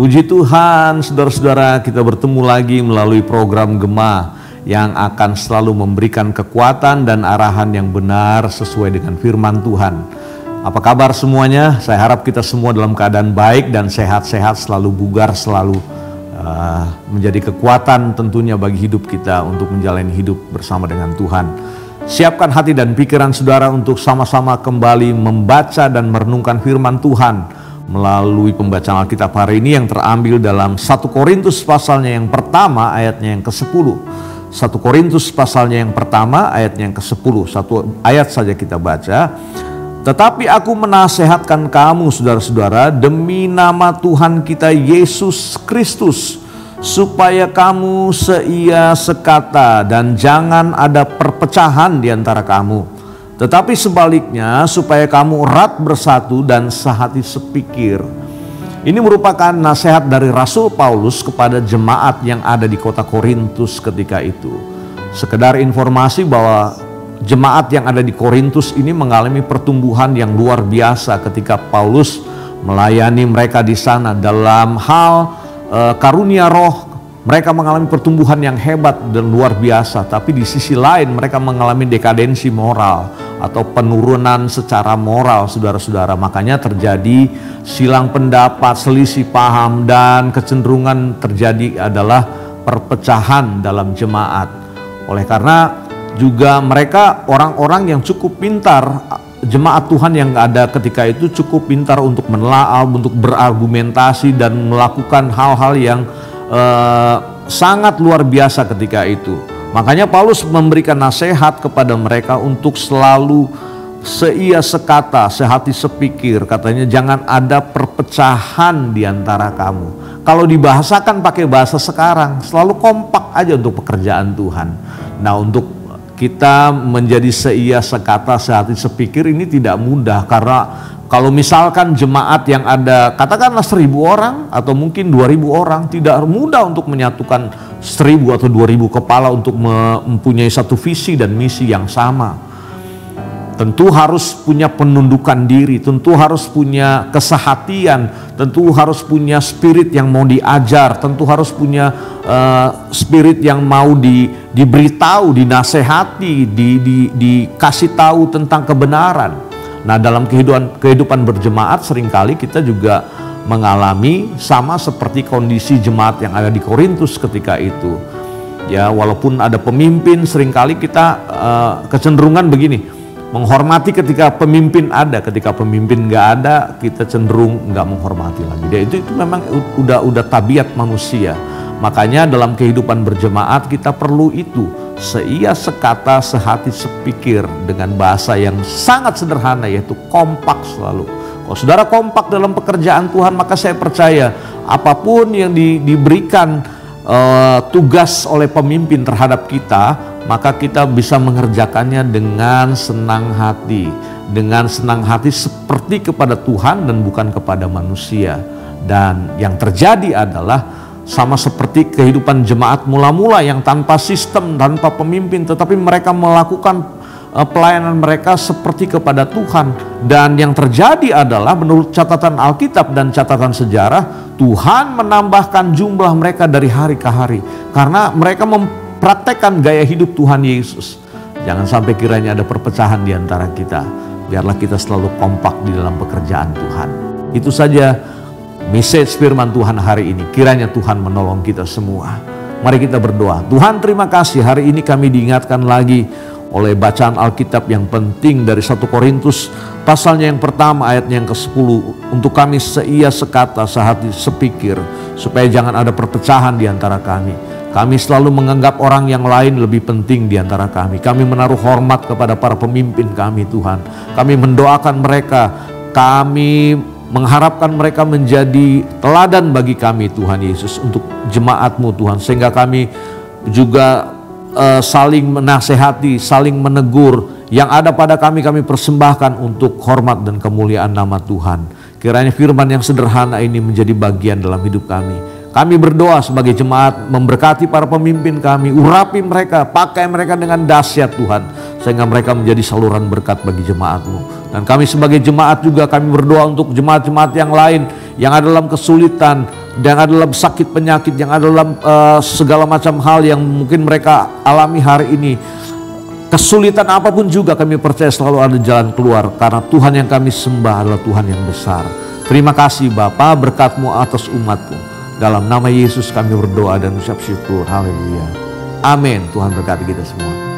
Puji Tuhan, saudara-saudara, kita bertemu lagi melalui program Gema yang akan selalu memberikan kekuatan dan arahan yang benar sesuai dengan firman Tuhan. Apa kabar semuanya? Saya harap kita semua dalam keadaan baik dan sehat-sehat, selalu bugar, selalu menjadi kekuatan tentunya bagi hidup kita untuk menjalani hidup bersama dengan Tuhan. Siapkan hati dan pikiran saudara untuk sama-sama kembali membaca dan merenungkan firman Tuhan melalui pembacaan Alkitab hari ini yang terambil dalam 1 Korintus pasalnya yang pertama ayatnya yang ke-10. 1 Korintus pasalnya yang pertama ayatnya yang ke-10. Satu ayat saja kita baca. Tetapi aku menasehatkan kamu saudara-saudara demi nama Tuhan kita Yesus Kristus, supaya kamu seia sekata dan jangan ada perpecahan di antara kamu. Tetapi sebaliknya supaya kamu erat bersatu dan sehati sepikir. Ini merupakan nasihat dari Rasul Paulus kepada jemaat yang ada di kota Korintus ketika itu. Sekedar informasi bahwa jemaat yang ada di Korintus ini mengalami pertumbuhan yang luar biasa ketika Paulus melayani mereka di sana dalam hal karunia roh. Mereka mengalami pertumbuhan yang hebat dan luar biasa, tapi di sisi lain mereka mengalami dekadensi moral atau penurunan secara moral, saudara-saudara. Makanya terjadi silang pendapat, selisih paham, dan kecenderungan terjadi adalah perpecahan dalam jemaat. Oleh karena juga mereka orang-orang yang cukup pintar, jemaat Tuhan yang ada ketika itu cukup pintar untuk menelaah, untuk berargumentasi dan melakukan hal-hal yang sangat luar biasa ketika itu. Makanya Paulus memberikan nasihat kepada mereka untuk selalu seia sekata, sehati sepikir. Katanya jangan ada perpecahan di antara kamu. Kalau dibahasakan pakai bahasa sekarang, selalu kompak aja untuk pekerjaan Tuhan. Nah, untuk kita menjadi seia sekata, sehati sepikir ini tidak mudah, karena kalau misalkan jemaat yang ada katakanlah 1.000 orang atau mungkin 2.000 orang, tidak mudah untuk menyatukan 1.000 atau 2.000 kepala untuk mempunyai satu visi dan misi yang sama. Tentu harus punya penundukan diri, tentu harus punya kesehatian, tentu harus punya spirit yang mau diajar, tentu harus punya spirit yang mau diberitahu, dinasehati, dikasih tahu tentang kebenaran. Nah, dalam kehidupan berjemaat seringkali kita juga mengalami sama seperti kondisi jemaat yang ada di Korintus ketika itu. Ya, walaupun ada pemimpin, seringkali kita kecenderungan begini, menghormati ketika pemimpin ada, ketika pemimpin nggak ada, kita cenderung nggak menghormati lagi. Dan itu memang udah tabiat manusia. Makanya dalam kehidupan berjemaat kita perlu itu, seia sekata, sehati sepikir, dengan bahasa yang sangat sederhana, yaitu kompak selalu. Kalau saudara kompak dalam pekerjaan Tuhan, maka saya percaya apapun yang diberikan tugas oleh pemimpin terhadap kita, maka kita bisa mengerjakannya dengan senang hati. Dengan senang hati seperti kepada Tuhan dan bukan kepada manusia. Dan yang terjadi adalah sama seperti kehidupan jemaat mula-mula yang tanpa sistem, tanpa pemimpin, tetapi mereka melakukan pelayanan mereka seperti kepada Tuhan. Dan yang terjadi adalah menurut catatan Alkitab dan catatan sejarah, Tuhan menambahkan jumlah mereka dari hari ke hari karena mereka mempraktekkan gaya hidup Tuhan Yesus. Jangan sampai kiranya ada perpecahan di antara kita. Biarlah kita selalu kompak di dalam pekerjaan Tuhan. Itu saja message firman Tuhan hari ini. Kiranya Tuhan menolong kita semua. Mari kita berdoa. Tuhan, terima kasih hari ini kami diingatkan lagi oleh bacaan Alkitab yang penting dari 1 Korintus pasalnya yang pertama ayatnya yang ke-10. Untuk kami seia sekata, sehati sepikir, supaya jangan ada perpecahan di antara kami. Kami selalu menganggap orang yang lain lebih penting di antara kami. Kami menaruh hormat kepada para pemimpin kami, Tuhan. Kami mendoakan mereka. Kami mengharapkan mereka menjadi teladan bagi kami, Tuhan Yesus, untuk jemaat-Mu, Tuhan. Sehingga kami juga saling menasehati, saling menegur. Yang ada pada kami persembahkan untuk hormat dan kemuliaan nama Tuhan. Kiranya firman yang sederhana ini menjadi bagian dalam hidup kami. Kami berdoa sebagai jemaat, memberkati para pemimpin kami, urapi mereka, pakai mereka dengan dahsyat Tuhan, sehingga mereka menjadi saluran berkat bagi jemaat-Mu. Dan kami sebagai jemaat juga kami berdoa untuk jemaat-jemaat yang lain yang ada dalam kesulitan, yang ada dalam sakit penyakit, yang ada dalam segala macam hal yang mungkin mereka alami hari ini. Kesulitan apapun juga kami percaya selalu ada jalan keluar, karena Tuhan yang kami sembah adalah Tuhan yang besar. Terima kasih Bapa, berkat-Mu atas umat-Mu. Dalam nama Yesus kami berdoa dan ucap syukur. Haleluya. Amin. Tuhan berkati kita semua.